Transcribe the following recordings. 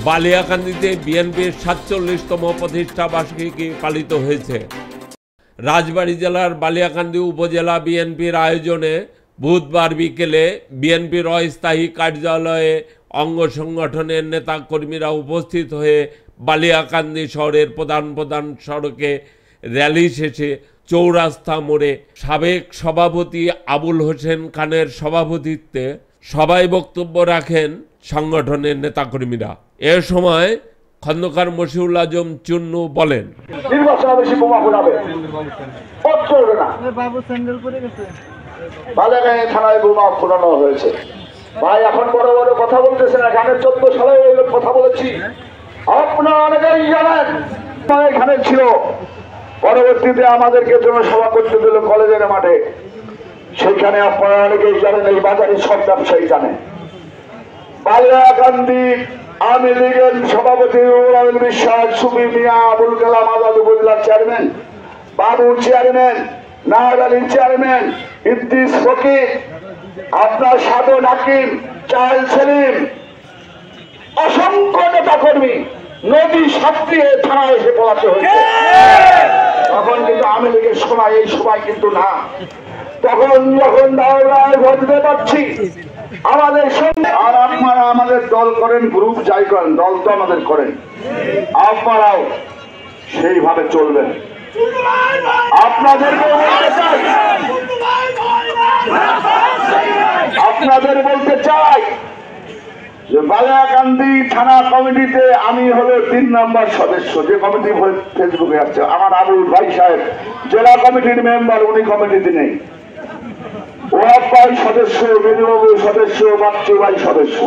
বালিয়াকান্দিতে বিএনপির ৪৭তম প্রতিষ্ঠা বার্ষিকী পালিত হয়েছে। রাজবাড়ী জেলার বালিয়াকান্দি উপজেলা বিএনপির আয়োজনে বুধবার বিকেলে বিএনপির অস্থায়ী কার্যালয়ে অঙ্গ সংগঠনের নেতাকর্মীরা উপস্থিত হয়ে বালিয়াকান্দি শহরের প্রধান সড়কে র্যালি শেষে চৌরাস্তা মোড়ে সাবেক সভাপতি আবুল হোসেন খানের সভাপতিত্বে সভায় বক্তব্য রাখেন সংগঠনের নেতাকর্মীরা। এ সময় খন্দকার মশিউল আজম চুন্নু বলেন, থানায় বোমা ফোটানো হয়েছে। ভাই এখন বড় বড় কথা বলতেছেন, এখানে 14 সালে কথা বলেছি, আপনারা অনেকেই জানেন। এখানে ছিল, পরবর্তীতে আমাদেরকে জন্য সভা করতে দিল কলেজের মাঠে, সেখানে আপনারা অনেকেই জানেন, এই বাজারে সব ব্যবসায়ী জানেন। বালিয়াকান্দি আওয়ামী লীগের সভাপতি রুহুল বিশ্বাস, সুবি মিয়া, আবুল কালাম আজাদ উপজেলার চেয়ারম্যান, বাবুর চেয়ারম্যান, নাহার আলীর চেয়ারম্যান, ইদ্রিস ফকির, আপনার সাদন হাকিম, চাল সেলিম, অসংখ্য নেতা কর্মী নদী সাঁতরিয়ে থানায় এসে পড়াতে হয়েছে। তখন কিন্তু আওয়ামী লীগের সময় এই সবাই কিন্তু না। তখন যখন দাওরায় ভোট দিতে পারছি আমাদের সঙ্গে, আর আপনারা আমাদের দল করেন, গ্রুপ যাই করেন, দল তো আমাদের করেন, আপনারাও সেইভাবে চলবেন। আপনাদের বলতে চাই যে বালিয়াকান্দি থানা কমিটিতে আমি হলো 3 নম্বর সদস্য, যে কমিটি ফেসবুকে আসছে। আমার আবুল ভাই সাহেব জেলা কমিটির মেম্বার, উনি কমিটিতে নেই। ওয়াব ভাই সদস্য, বিনুবাবু সদস্য, বাচ্চু ভাই সদস্য।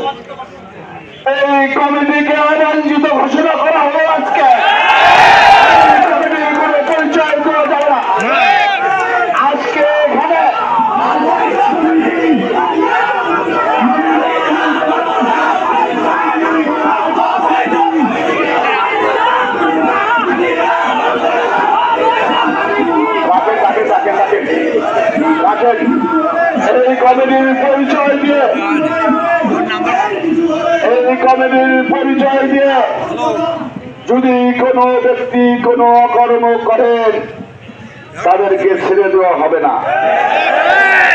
এই কমিটিকে অবাঞ্ছিত ঘোষণা করা হলো আজকে। পরিচয় করা যাবে না আজকে এখানে। এই কমিটির পরিচয় দিয়ে যদি কোনো ব্যক্তি কোনো অকর্ম করেন তাদেরকে ছেড়ে দেওয়া হবে না।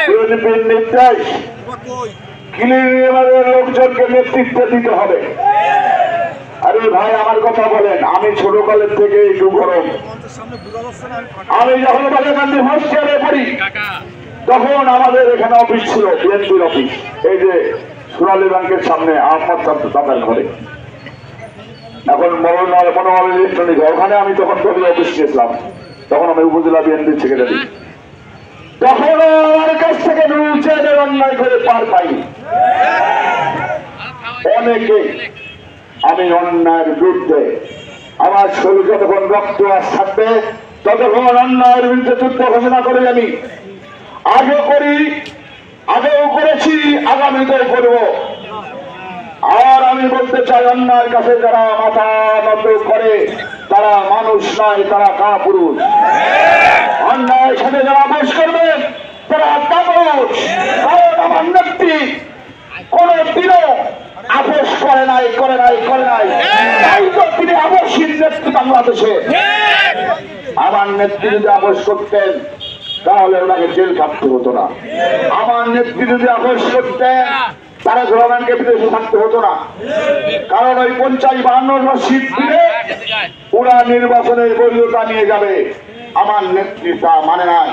বিএনপির নির্দেশ, ক্লিয়ারের লোকজনকে নেতৃত্ব দিতে হবে। আরে ভাই আমার কথা বলেন, আমি ছোটকালের থেকে একটু গরম। আমি যখন বালিয়াকান্দি হোস্টেলে পড়ি তখন আমাদের এখানে অফিস ছিল, বিএনপির অফিস, এই যে সোনালী ব্যাংকের সামনে আহমদ দাদার ঘরে, এখন মনোহর ইলেকট্রনিক, ওখানে আমি তখন দলীয় অফিস গেছিলাম। তখন আমি উপজেলা বিএনপির সেক্রেটারি। তখন আমার কাছ থেকে রুলচেনের অন্যায় করে পার পাইনি। অনেকে আমি অন্যায়ের বিরুদ্ধে, আমার শরীর যতক্ষণ রক্ত আর থাকবে ততক্ষণ অন্যায়ের বিরুদ্ধে যুদ্ধ ঘোষণা করে আমি আগেও করি, আগেও করেছি, আগামীতেও করব। আর আমি বলতে চাই, অন্যায়ের কাছে যারা মাথা নত করে তারা মানুষ নয়, তারা কাপুরুষ। অন্যায়ের সাথে যারা আপোষ করবেন তারা কাপুরুষ। কারণ আমার নেত্রী কোনদিনও আপোষ করে নাই। তাই তো তিনি আবশ্যিক নেত্রী বাংলাদেশে। আমার নেত্রী যদি আপোষ করতেন তাহলে ওনাকে জেল খাটতে হতো না। আমার নেত্রী যদি আপোষ করতেন তারা জনগণকে বিদেশে থাকতে হতো না। কারণ ওই 50-52 সিট দিলে ওরা নির্বাচনের বৈধতা নিয়ে যাবে। আমার নেত্রী তা মানে নাই।